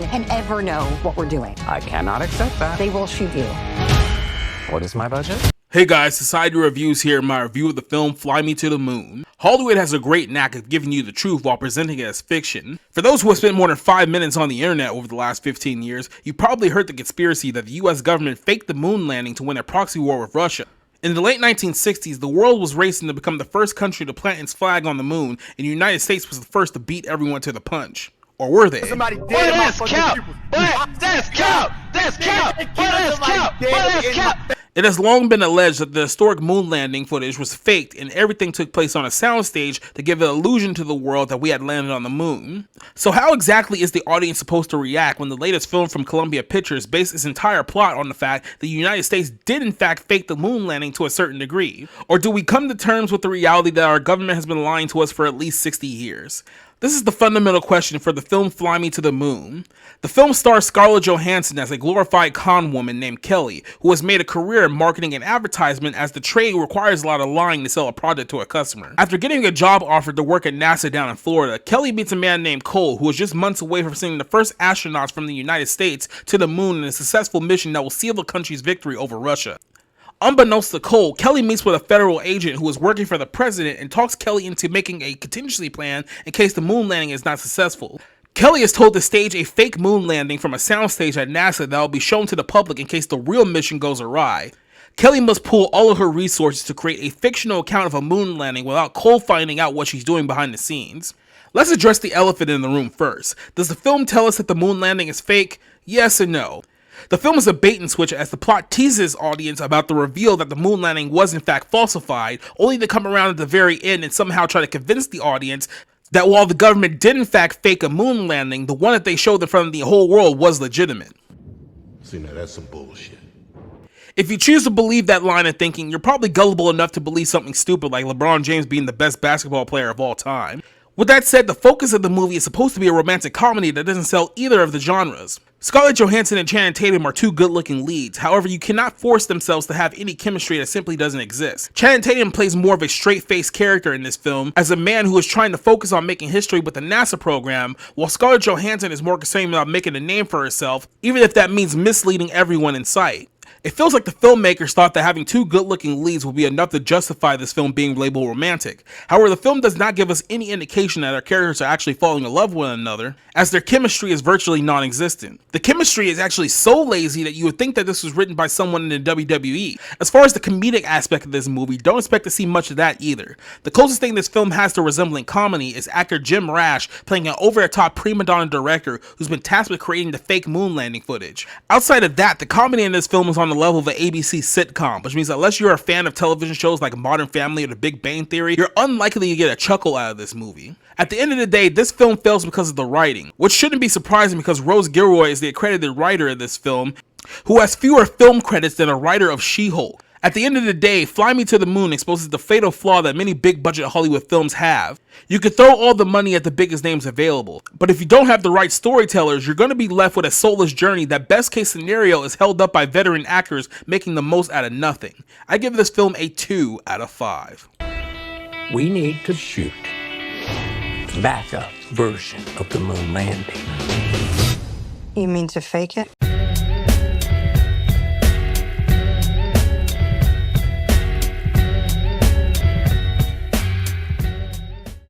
can ever know what we're doing. I cannot accept that. They will shoot you. What is my budget? Hey guys, Society Reviews here in my review of the film Fly Me to the Moon. Hollywood has a great knack of giving you the truth while presenting it as fiction. For those who have spent more than 5 minutes on the internet over the last 15 years, you probably heard the conspiracy that the US government faked the moon landing to win a proxy war with Russia. In the late 1960s, the world was racing to become the first country to plant its flag on the moon, and the United States was the first to beat everyone to the punch. Or were they? Somebody dead. That's cap. That's cap. That's cap. That's cap. That's cap. It has long been alleged that the historic moon landing footage was faked and everything took place on a soundstage to give an illusion to the world that we had landed on the moon. So how exactly is the audience supposed to react when the latest film from Columbia Pictures based its entire plot on the fact that the United States did in fact fake the moon landing to a certain degree? Or do we come to terms with the reality that our government has been lying to us for at least 60 years? This is the fundamental question for the film Fly Me to the Moon. The film stars Scarlett Johansson as a glorified con woman named Kelly, who has made a career in marketing and advertisement as the trade requires a lot of lying to sell a product to a customer. After getting a job offered to work at NASA down in Florida, Kelly meets a man named Cole, who is just months away from sending the first astronauts from the United States to the moon in a successful mission that will seal the country's victory over Russia. Unbeknownst to Cole, Kelly meets with a federal agent who is working for the president and talks Kelly into making a contingency plan in case the moon landing is not successful. Kelly is told to stage a fake moon landing from a soundstage at NASA that will be shown to the public in case the real mission goes awry. Kelly must pool all of her resources to create a fictional account of a moon landing without Cole finding out what she's doing behind the scenes. Let's address the elephant in the room first. Does the film tell us that the moon landing is fake? Yes and no. The film is a bait and switch as the plot teases audience about the reveal that the moon landing was in fact falsified, only to come around at the very end and somehow try to convince the audience that while the government did in fact fake a moon landing, the one that they showed in front of the whole world was legitimate. See, now that's some bullshit. If you choose to believe that line of thinking, you're probably gullible enough to believe something stupid like LeBron James being the best basketball player of all time. With that said, the focus of the movie is supposed to be a romantic comedy that doesn't sell either of the genres. Scarlett Johansson and Channing Tatum are two good-looking leads, however you cannot force themselves to have any chemistry that simply doesn't exist. Channing Tatum plays more of a straight-faced character in this film as a man who is trying to focus on making history with the NASA program, while Scarlett Johansson is more concerned about making a name for herself, even if that means misleading everyone in sight. It feels like the filmmakers thought that having two good-looking leads would be enough to justify this film being labeled romantic. However, the film does not give us any indication that our characters are actually falling in love with one another, as their chemistry is virtually non-existent. The chemistry is actually so lazy that you would think that this was written by someone in the WWE. As far as the comedic aspect of this movie, don't expect to see much of that either. The closest thing this film has to resembling comedy is actor Jim Rash playing an over-the-top prima donna director who's been tasked with creating the fake moon landing footage. Outside of that, the comedy in this film is on the level of an ABC sitcom, which means that unless you're a fan of television shows like Modern Family or The Big Bang Theory, you're unlikely to get a chuckle out of this movie. At the end of the day, this film fails because of the writing, which shouldn't be surprising because Rose Gilroy is the accredited writer of this film, who has fewer film credits than a writer of She-Hulk. At the end of the day, Fly Me to the Moon exposes the fatal flaw that many big-budget Hollywood films have. You can throw all the money at the biggest names available, but if you don't have the right storytellers, you're going to be left with a soulless journey that best-case scenario is held up by veteran actors making the most out of nothing. I give this film a 2 out of 5. We need to shoot the backup version of the moon landing. You mean to fake it?